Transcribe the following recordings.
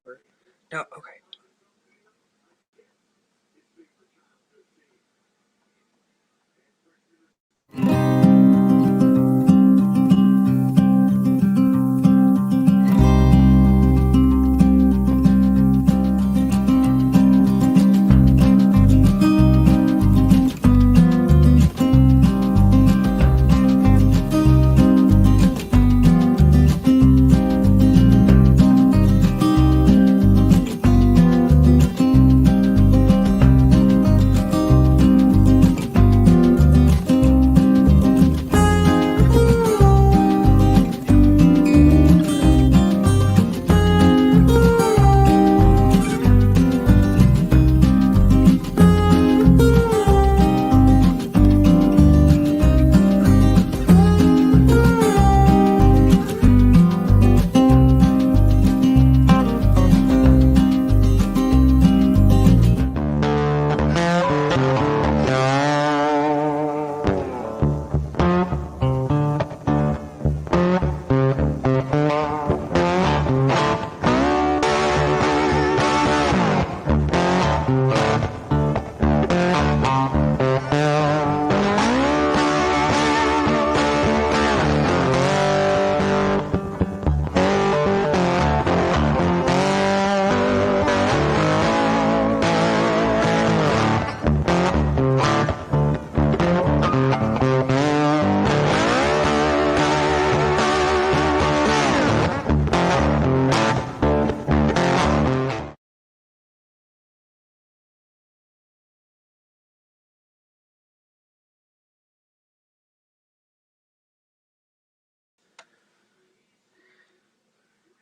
over. No, okay.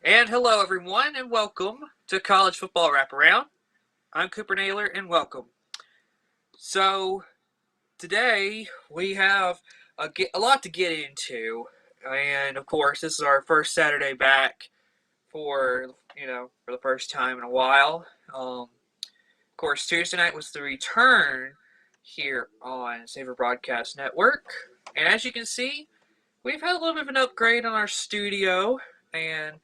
And hello, everyone, and welcome to College Football Wraparound. I'm Cooper Naylor, and welcome. So, today we have a lot to get into, and of course, this is our first Saturday back for for the first time in a while. Of course, Tuesday night was the return here on Saver Broadcast Network, and as you can see, we've had a little bit of an upgrade on our studio, and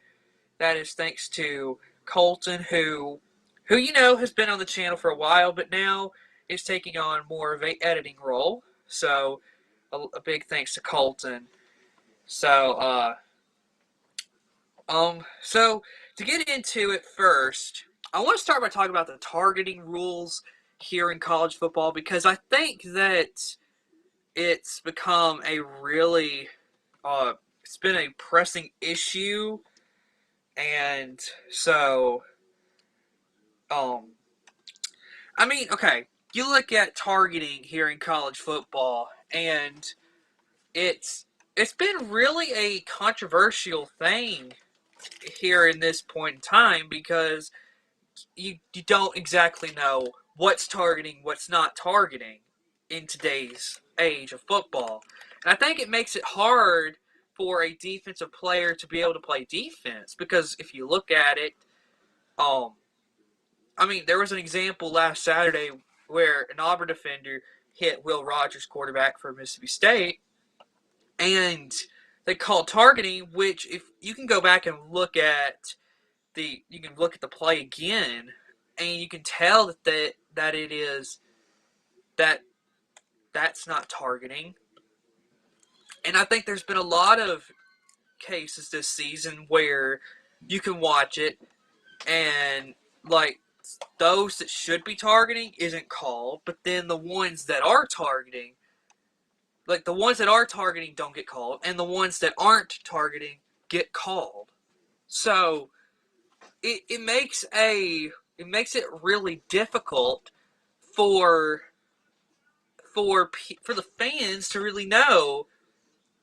that is thanks to Colton, who has been on the channel for a while, but now is taking on more of a editing role. So a big thanks to Colton. So so to get into it first, I want to start by talking about the targeting rules here in college football because I think that it's become a really it's been a pressing issue, and so I mean, okay, you look at targeting here in college football, and it's it's been really a controversial thing here in this point in time because you don't exactly know what's targeting, what's not targeting in today's age of football. And I think it makes it hard for a defensive player to be able to play defense because if you look at it, um, I mean, there was an example last Saturday where an Auburn defender hit Will Rogers, quarterback for Mississippi State, and they called targeting. Which, if you can go back and look at the play again, and you can tell that it is that that's not targeting. And I think there's been a lot of cases this season where you can watch it and like those that should be targeting isn't called, but then the ones that are targeting, don't get called, and the ones that aren't targeting get called. So it makes it really difficult for for the fans to really know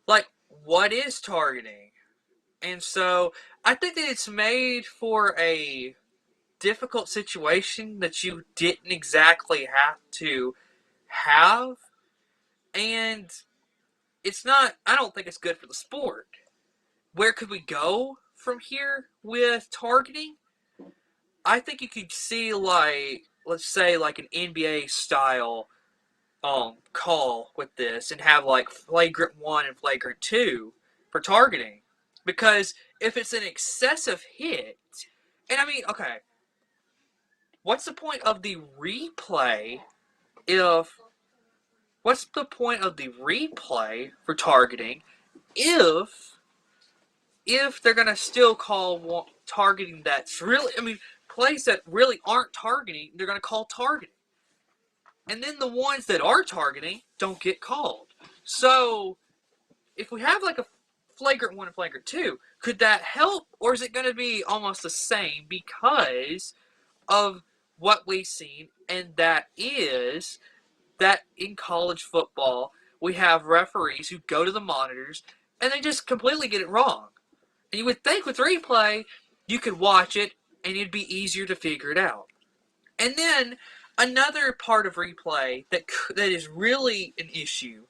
like what is targeting. And so I think that it's made for a difficult situation that you didn't exactly have to have, and it's not. I don't think it's good for the sport. Where could we go from here with targeting? I think you could see like let's say like an NBA style call with this and have like flagrant 1 and flagrant 2 for targeting, because if it's an excessive hit And I mean, okay, what's the point of the replay if what's the point of the replay for targeting if they're gonna still call targeting that's really, I mean, plays that really aren't targeting, they're gonna call targeting, and then the ones that are targeting don't get called. So if we have like a flagrant one and flagrant two, could that help, or is it going to be almost the same because of what we've seen? And that is that in college football, we have referees who go to the monitors and they just completely get it wrong. And you would think with replay, you could watch it and it'd be easier to figure it out. And then another part of replay that is really an issue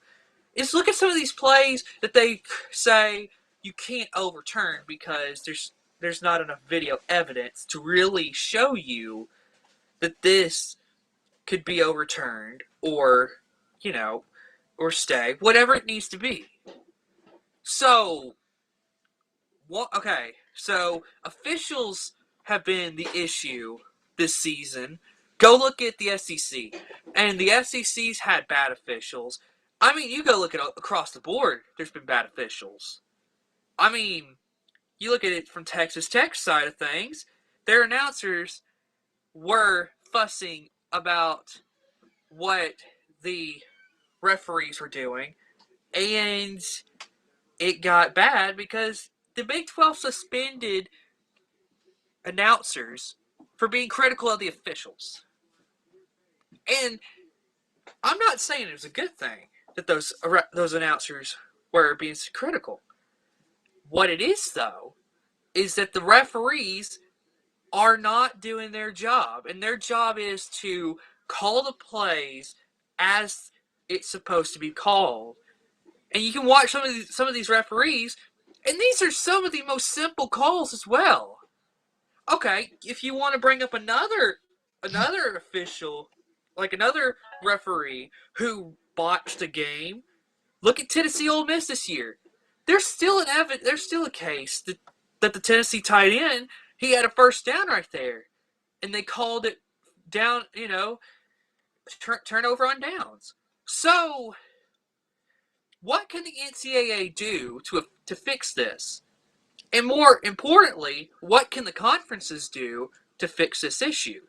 is look at some of these plays that they say you can't overturn because there's not enough video evidence to really show you that this could be overturned or, you know, or stay, whatever it needs to be. So, what? Okay, so officials have been the issue this season. Go look at the SEC, and the SEC's had bad officials. I mean, you go look at across the board. There's been bad officials. I mean, you look at it from Texas Tech's side of things. Their announcers were fussing about what the referees were doing, and it got bad because the Big 12 suspended announcers for being critical of the officials. And I'm not saying it was a good thing that those announcers were being critical. What it is, though, is that the referees are not doing their job, and their job is to call the plays as it's supposed to be called. And you can watch some of these referees, and these are some of the most simple calls as well. Okay, if you want to bring up another official, like another referee who botched a game, look at Tennessee Ole Miss this year. There's still a case that the Tennessee tight end, he had a first down right there, and they called it down. Turnover on downs. So, what can the NCAA do to fix this? And more importantly, what can the conferences do to fix this issue?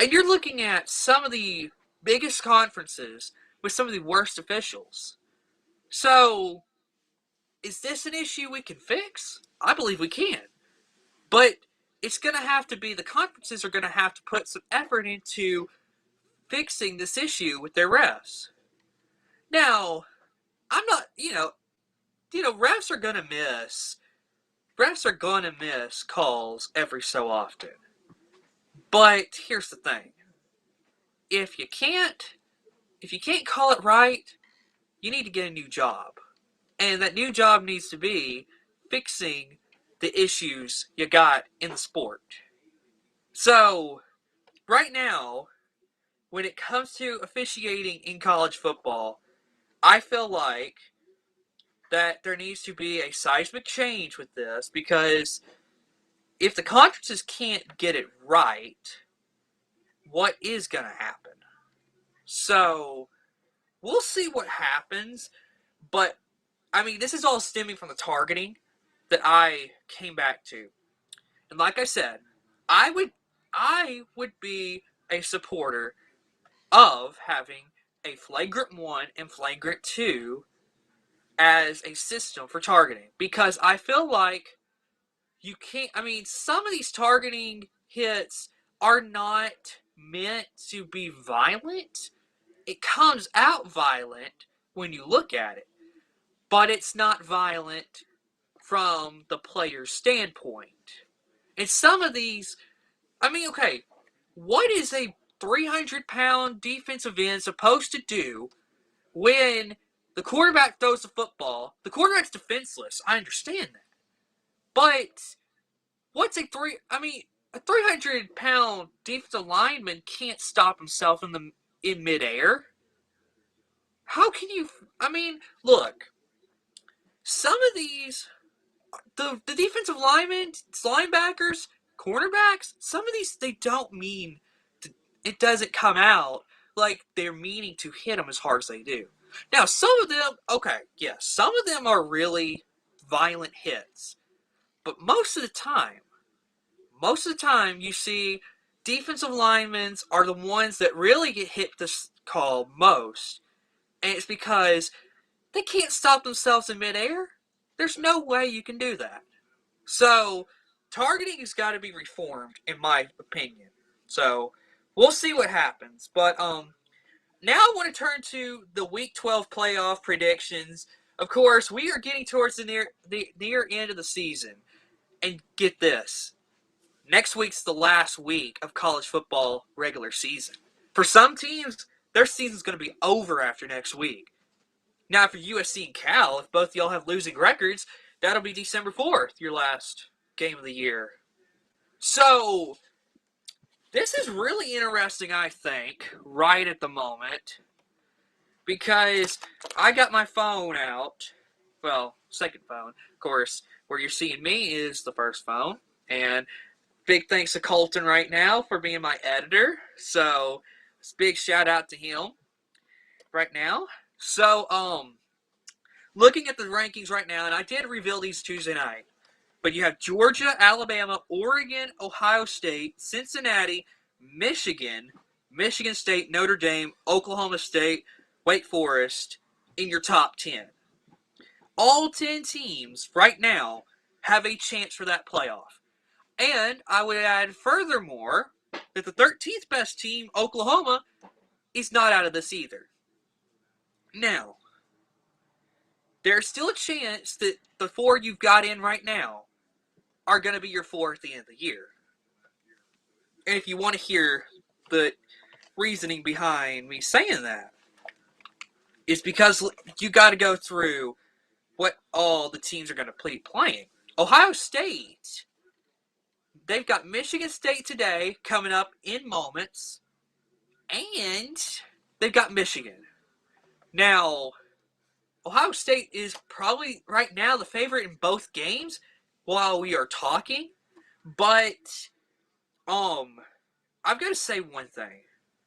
And you're looking at some of the biggest conferences with some of the worst officials. So, is this an issue we can fix? I believe we can. But it's going to have to be, the conferences are going to have to put some effort into fixing this issue with their refs. Now, I'm not, refs are going to miss calls every so often. But here's the thing. If you can't call it right, you need to get a new job. And that new job needs to be fixing the issues you got in the sport. So, right now, when it comes to officiating in college football, I feel like that there needs to be a seismic change with this because if the conferences can't get it right, what is going to happen? So, we'll see what happens, but I mean, this is all stemming from the targeting that I came back to. And like I said, I would be a supporter of having a flagrant 1 and flagrant 2 as a system for targeting because I feel like you can't, I mean, some of these targeting hits are not meant to be violent. It comes out violent when you look at it, but it's not violent from the player's standpoint. And some of these, I mean, okay, what is a 300-pound defensive end supposed to do when the quarterback throws the football? The quarterback's defenseless. I understand that. But what's a 300-pound defensive lineman can't stop himself in midair. How can you? I mean, look, some of these, the defensive linemen, linebackers, cornerbacks, some of these, they don't mean, it doesn't come out like they're meaning to hit them as hard as they do. Now, some of them, okay, yes, some of them are really violent hits. But most of the time, you see defensive linemen are the ones that really get hit this call most. And it's because they can't stop themselves in midair. There's no way you can do that. So, targeting has got to be reformed, in my opinion. So, we'll see what happens. But now I want to turn to the Week 12 playoff predictions. Of course, we are getting towards the near end of the season. And get this, next week's the last week of college football regular season. For some teams, their season's going to be over after next week. Now, for USC and Cal, if both y'all have losing records, that'll be December 4th, your last game of the year. So, this is really interesting, I think, right at the moment, because I got my phone out. Well, second phone, of course. Where you're seeing me is the first phone. And big thanks to Colton right now for being my editor. So, big shout out to him right now. So, looking at the rankings right now, and I did reveal these Tuesday night, but you have Georgia, Alabama, Oregon, Ohio State, Cincinnati, Michigan, Michigan State, Notre Dame, Oklahoma State, Wake Forest in your top 10. All 10 teams right now have a chance for that playoff. And I would add furthermore that the 13th best team, Oklahoma, is not out of this either. Now, there's still a chance that the four you've got in right now are going to be your four at the end of the year. And if you want to hear the reasoning behind me saying that, it's because you got to go through what all the teams are going to be playing. Ohio State, they've got Michigan State today coming up in moments, and they've got Michigan. Now, Ohio State is probably right now the favorite in both games while we are talking, but I've got to say one thing.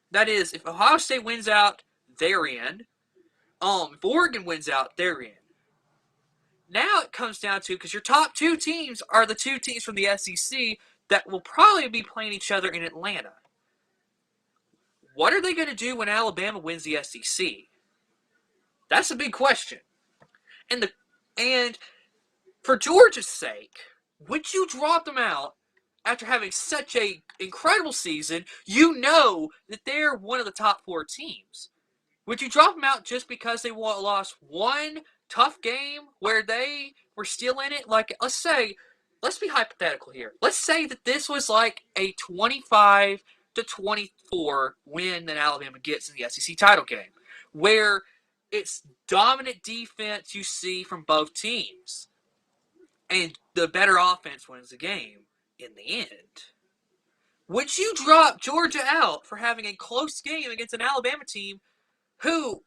That is, if Ohio State wins out, they're in. If Oregon wins out, they're in. Now it comes down to, because your top two teams are the two teams from the SEC that will probably be playing each other in Atlanta. What are they going to do when Alabama wins the SEC? That's a big question. And for Georgia's sake, would you drop them out after having such a incredible season? You know that they're one of the top four teams. Would you drop them out just because they lost one tough game where they were still in it? Like, let's be hypothetical here. Let's say that this was like a 25-24 win that Alabama gets in the SEC title game, where it's dominant defense you see from both teams, and the better offense wins the game in the end. Would you drop Georgia out for having a close game against an Alabama team who,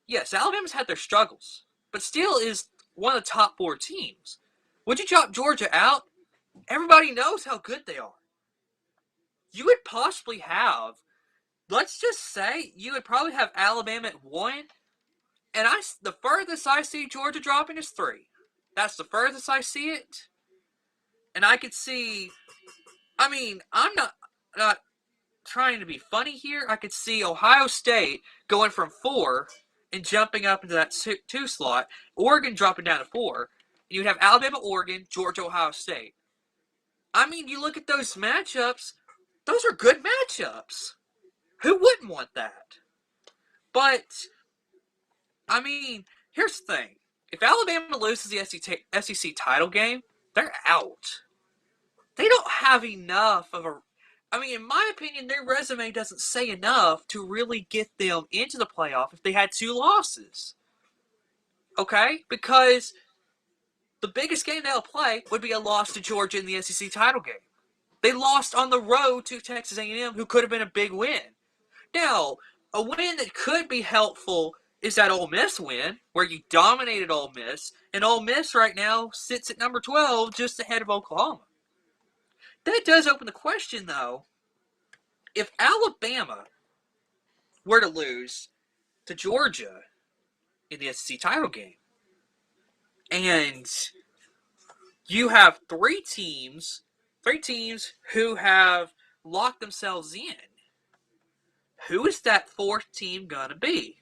yes, Alabama's had their struggles, but still is one of the top four teams? Would you drop Georgia out? Everybody knows how good they are. You would possibly have, let's just say, you would probably have Alabama at 1, and the furthest I see Georgia dropping is 3. That's the furthest I see it. And I could see, I'm not trying to be funny here. I could see Ohio State going from 4 and jumping up into that 2 slot, Oregon dropping down to 4, and you'd have Alabama, Oregon, Georgia, Ohio State. You look at those matchups, those are good matchups. Who wouldn't want that? But, here's the thing. If Alabama loses the SEC title game, they're out. They don't have enough of a... in my opinion, their resume doesn't say enough to really get them into the playoff if they had 2 losses. Okay? Because the biggest game they'll play would be a loss to Georgia in the SEC title game. They lost on the road to Texas A&M, who could have been a big win. Now, a win that could be helpful is that Ole Miss win, where you dominated Ole Miss, and Ole Miss right now sits at number 12, just ahead of Oklahoma. That does open the question, though. If Alabama were to lose to Georgia in the SEC title game, and you have three teams who have locked themselves in, who is that fourth team gonna be?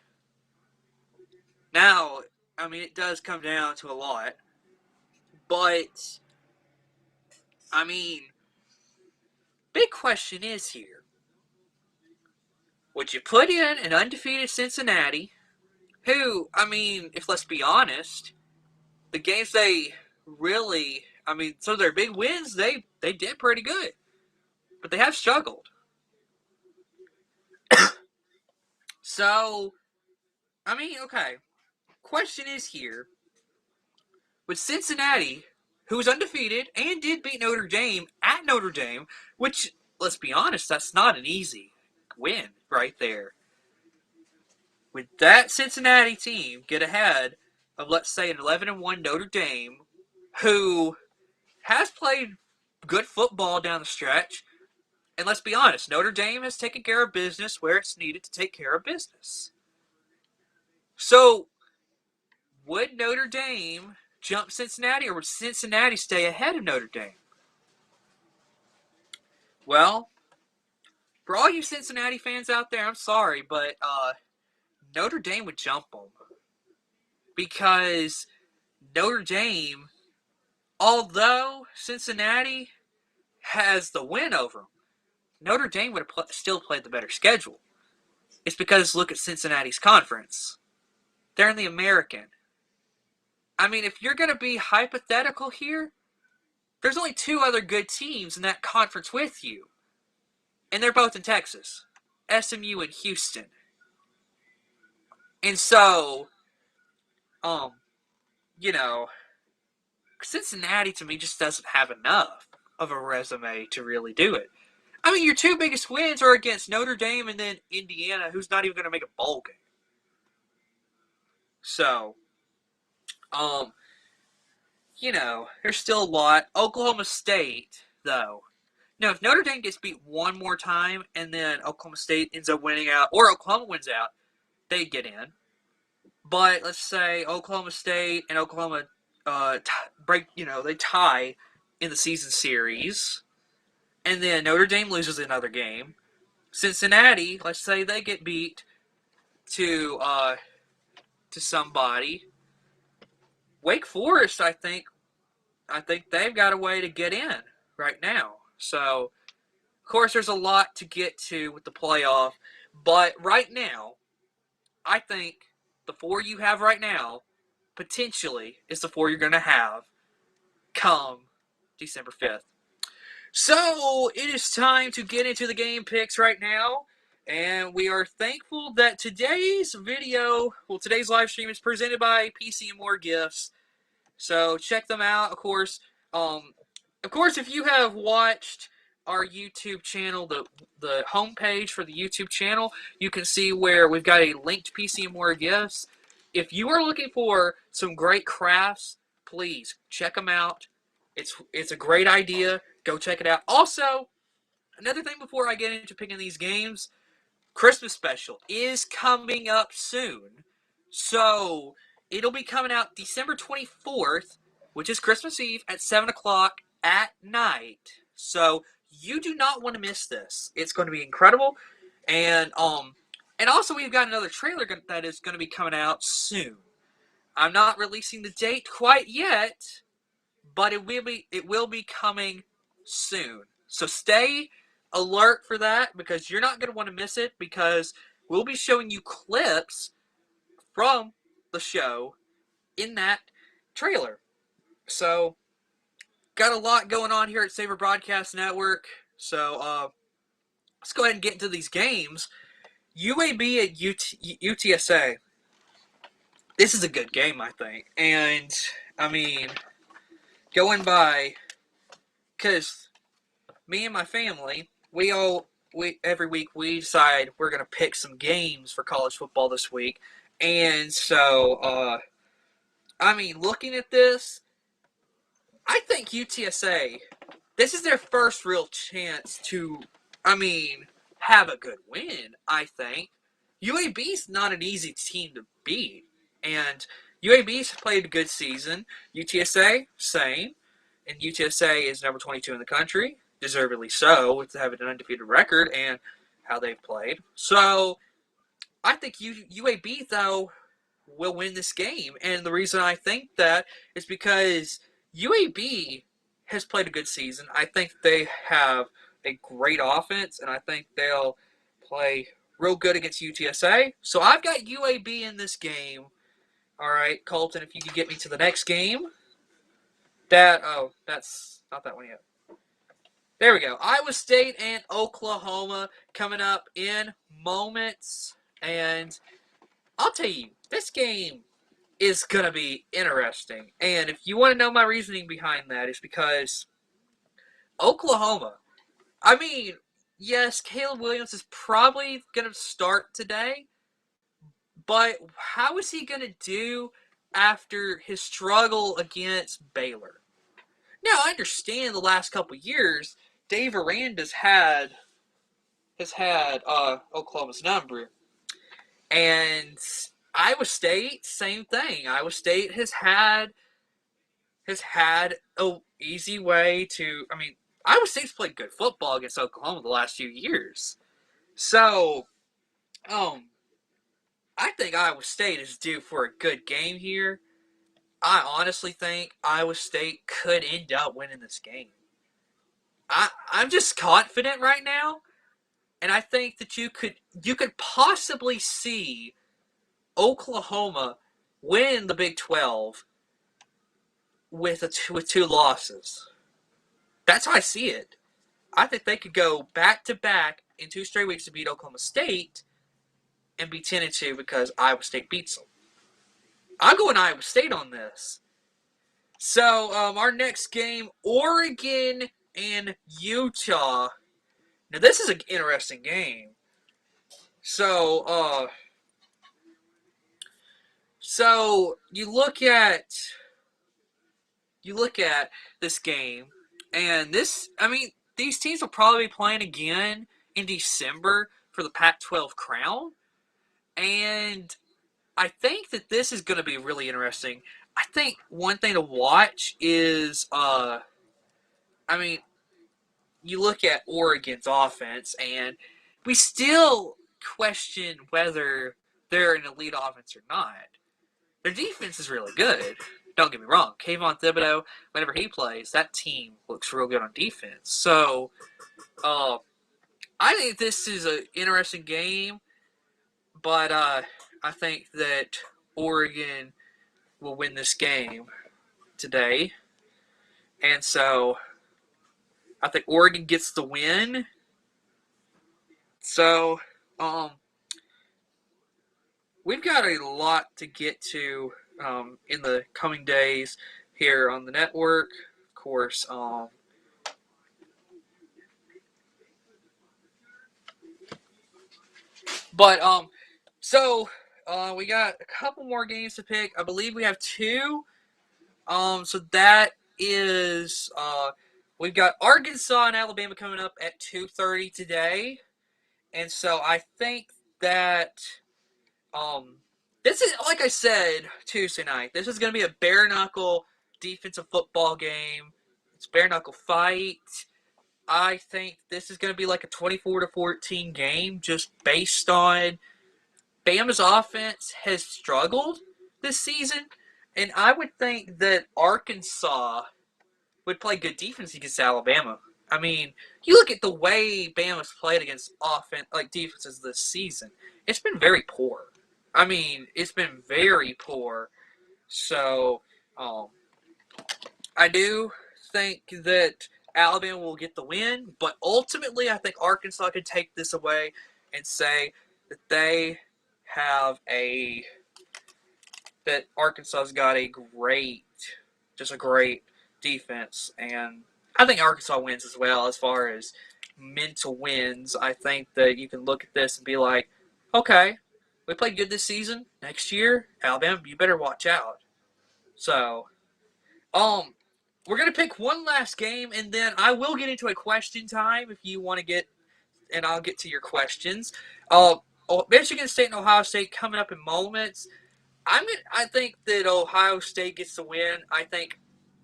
Now, I mean, it does come down to a lot, but I mean, big question is here: would you put in an undefeated Cincinnati, who, I mean, if let's be honest, the games they really, I mean, so their big wins, they did pretty good, but they have struggled. So, I mean, okay. Question is here: with Cincinnati, who's undefeated and did beat Notre Dame at Notre Dame, which, let's be honest, that's not an easy win right there. Would that Cincinnati team get ahead of, let's say, an 11-1 Notre Dame, who has played good football down the stretch? And let's be honest, Notre Dame has taken care of business where it's needed to take care of business. So, would Notre Dame jump Cincinnati, or would Cincinnati stay ahead of Notre Dame? Well, for all you Cincinnati fans out there, I'm sorry, but Notre Dame would jump them. Because Notre Dame, although Cincinnati has the win over them, Notre Dame would have still played the better schedule. It's because look at Cincinnati's conference. They're in the American. I mean, if you're going to be hypothetical here, there's only two other good teams in that conference with you. And they're both in Texas. SMU and Houston. And so, you know, Cincinnati to me just doesn't have enough of a resume to really do it. I mean, your two biggest wins are against Notre Dame and then Indiana, who's not even going to make a bowl game. So, um, there's still a lot. Oklahoma State, though. Now, if Notre Dame gets beat one more time and then Oklahoma State ends up winning out, or Oklahoma wins out, they get in. But let's say Oklahoma State and Oklahoma they tie in the season series, and then Notre Dame loses another game. Cincinnati, let's say they get beat to somebody. Wake Forest, I think they've got a way to get in right now. So, of course, there's a lot to get to with the playoff, but right now, I think the four you have right now potentially is the four you're going to have come December 5th. So, it is time to get into the game picks right now. And we are thankful that today's live stream is presented by PC and More Gifts. So check them out. Of course, if you have watched our YouTube channel, the homepage for the YouTube channel, you can see where we've got a link to PC and More Gifts. If you are looking for some great crafts, please check them out. It's a great idea. Go check it out. Also, another thing before I get into picking these games, Christmas special is coming up soon. So, it'll be coming out December 24th, which is Christmas Eve at 7 o'clock at night. So, you do not want to miss this. It's going to be incredible. And also we've got another trailer that is going to be coming out soon. I'm not releasing the date quite yet, but it will be coming soon. So stay alert for that because you're not going to want to miss it because we'll be showing you clips from the show in that trailer. So, got a lot going on here at Saber Broadcast Network. So, let's go ahead and get into these games. UAB at UTSA. This is a good game, I think. And, I mean, going by, because me and my family, every week we decide we're going to pick some games for college football this week. And so, looking at this, I think UTSA this is their first real chance to, I mean, have a good win, I think. UAB's not an easy team to beat. And UAB's played a good season. UTSA, same. And UTSA is number 22 in the country, deservedly so, with having an undefeated record and how they've played. So I think UAB, though, will win this game. And the reason I think that is because UAB has played a good season. I think they have a great offense, and I think they'll play real good against UTSA. So I've got UAB in this game. All right, Colton, if you could get me to the next game. That's not that one yet. There we go. Iowa State and Oklahoma coming up in moments. And I'll tell you, this game is going to be interesting. And if you want to know my reasoning behind that, is because Oklahoma, I mean, yes, Caleb Williams is probably going to start today, but how is he going to do after his struggle against Baylor? Now, I understand the last couple years, Dave Aranda's has had Oklahoma's number, and Iowa State, same thing. Iowa State has had a easy way to. I mean, Iowa State's played good football against Oklahoma the last few years, so I think Iowa State is due for a good game here. I honestly think Iowa State could end up winning this game. I'm just confident right now, and I think that you could possibly see Oklahoma win the Big 12 with two losses. That's how I see it. I think they could go back to back in 2 straight weeks to beat Oklahoma State and be 10-2 because Iowa State beats them. I'm going Iowa State on this. So our next game, Oregon and Utah. Now this is an interesting game. So you look at this game, and these teams will probably be playing again in December for the Pac-12 crown, and I think that this is going to be really interesting. I think one thing to watch is, you look at Oregon's offense, and we still question whether they're an elite offense or not. Their defense is really good. Don't get me wrong. Kayvon Thibodeau, whenever he plays, that team looks real good on defense. So, I think this is an interesting game, but I think that Oregon will win this game today. And so, I think Oregon gets the win. So, we've got a lot to get to in the coming days here on the network. Of course, we got a couple more games to pick. I believe we have 2. So that is we've got Arkansas and Alabama coming up at 2:30 today, and so I think that this is, like I said Tuesday night. This is going to be a bare knuckle defensive football game. It's bare knuckle fight. I think this is going to be like a 24-14 game, just based on Bama's offense has struggled this season, and I would think that Arkansas would play good defense against Alabama. I mean, you look at the way Bama's played against defenses this season. It's been very poor. I mean, it's been very poor. So, I do think that Alabama will get the win, but ultimately, I think Arkansas could take this away and say that that Arkansas's got a great defense, and I think Arkansas wins as well. As far as mental wins, I think that you can look at this and be like, okay, we played good this season. Next year, Alabama, you better watch out. So, we're going to pick one last game, and then I will get into a question time if you want to get, and I'll get to your questions. Michigan State and Ohio State coming up in moments. I think that Ohio State gets the win. I think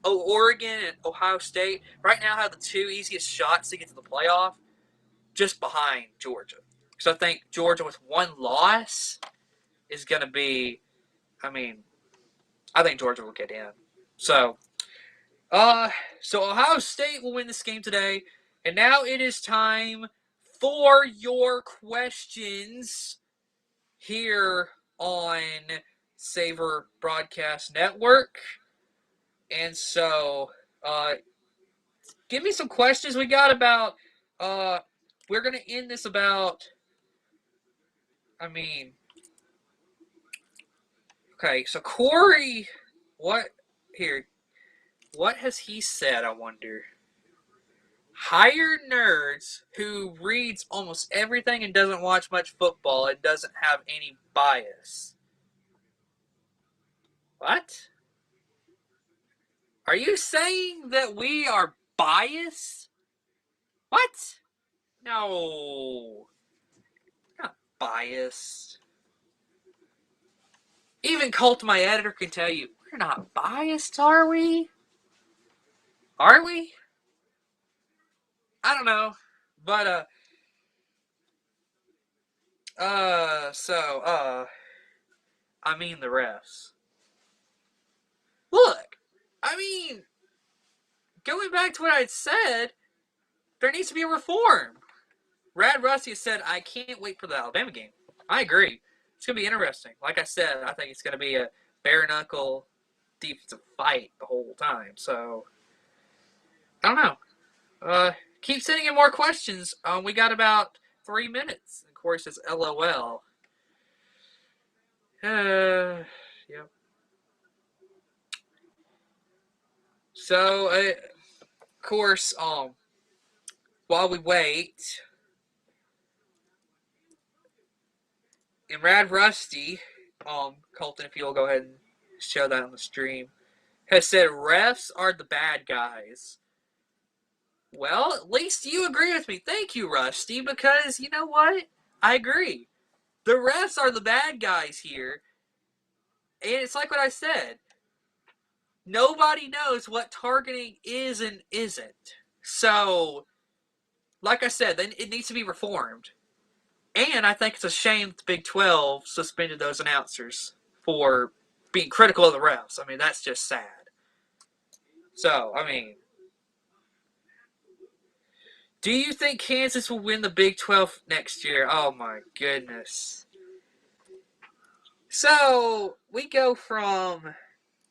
Oregon and Ohio State right now have the two easiest shots to get to the playoff, just behind Georgia. So I think Georgia with one loss is going to be. I mean, I think Georgia will get in. So, so Ohio State will win this game today, and now it is time for your questions here on Savor Broadcast Network. And so, give me some questions. We got about, we're going to end this about, okay, so Corey, what has he said, I wonder? Hire nerds who reads almost everything and doesn't watch much football and doesn't have any bias. What? Are you saying that we are biased? What? No. Not biased. Even Colt, my editor, can tell you, we're not biased, are we? Are we? I don't know. But, the refs. Look, going back to what I said, there needs to be a reform. Rad Rusty said, I can't wait for the Alabama game. I agree. It's going to be interesting. Like I said, I think it's going to be a bare knuckle defensive fight the whole time. So, I don't know. Keep sending in more questions. We got about 3 minutes. Of course, it's LOL. Yep. So, of course, while we wait, and Rad Rusty, Colton, if you'll go ahead and show that on the stream, has said refs are the bad guys. Well, at least you agree with me. Thank you, Rusty, because you know what? I agree. The refs are the bad guys here. And it's like what I said. Nobody knows what targeting is and isn't. So, like I said, then it needs to be reformed. And I think it's a shame that the Big 12 suspended those announcers for being critical of the refs. That's just sad. So, do you think Kansas will win the Big 12 next year? Oh my goodness. So, we go from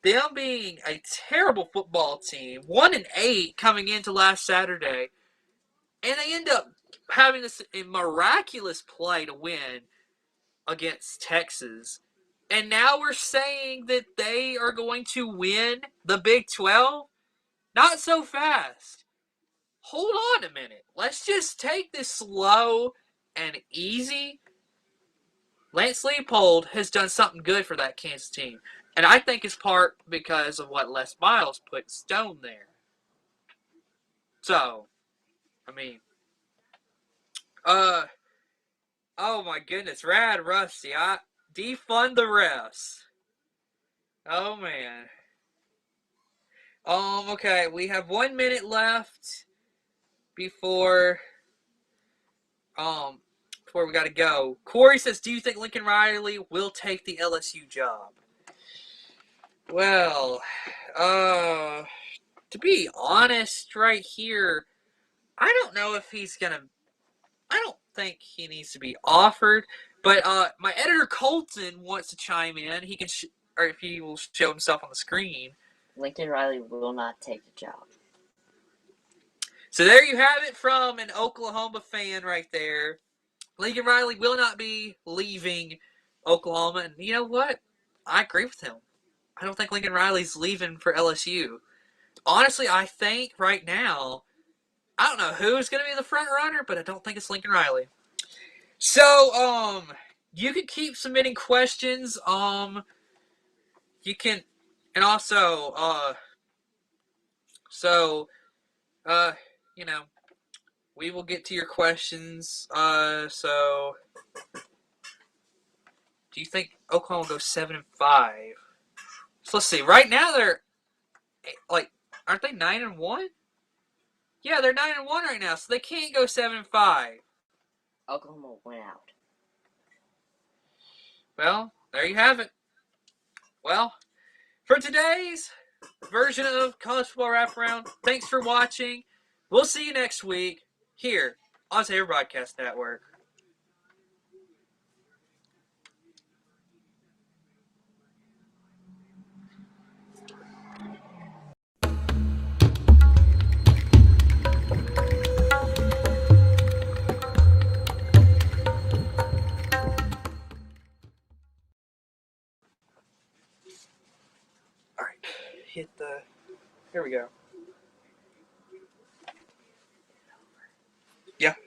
them being a terrible football team, 1-8 coming into last Saturday, and they end up having this miraculous play to win against Texas. And now we're saying that they are going to win the Big 12? Not so fast. Hold on a minute. Let's just take this slow and easy. Lance Leipold has done something good for that Kansas team. And I think it's part because of what Les Miles put in stone there. So, oh my goodness, Rad Rusty, defund the refs. Oh man. Okay, we have 1 minute left before we gotta go. Corey says, do you think Lincoln Riley will take the LSU job? Well, to be honest right here, I don't know if he's gonna, I don't think he needs to be offered, but my editor Colton wants to chime in. He can, or if he will show himself on the screen. Lincoln Riley will not take the job. So there you have it from an Oklahoma fan right there. Lincoln Riley will not be leaving Oklahoma, and you know what? I agree with him. I don't think Lincoln Riley's leaving for LSU. Honestly, I think right now, I don't know who's going to be the front runner, but I don't think it's Lincoln Riley. So, you can keep submitting questions. You can, and also, So, you know, we will get to your questions. So, do you think Oklahoma will go 7-5? So let's see. Right now they're like, aren't they 9-1? Yeah, they're 9-1 right now, so they can't go 7-5. Oklahoma went out. Well, there you have it. Well, for today's version of College Football Wraparound, thanks for watching. We'll see you next week here on Xavier Broadcast Network. All right, hit the. Here we go. Yeah.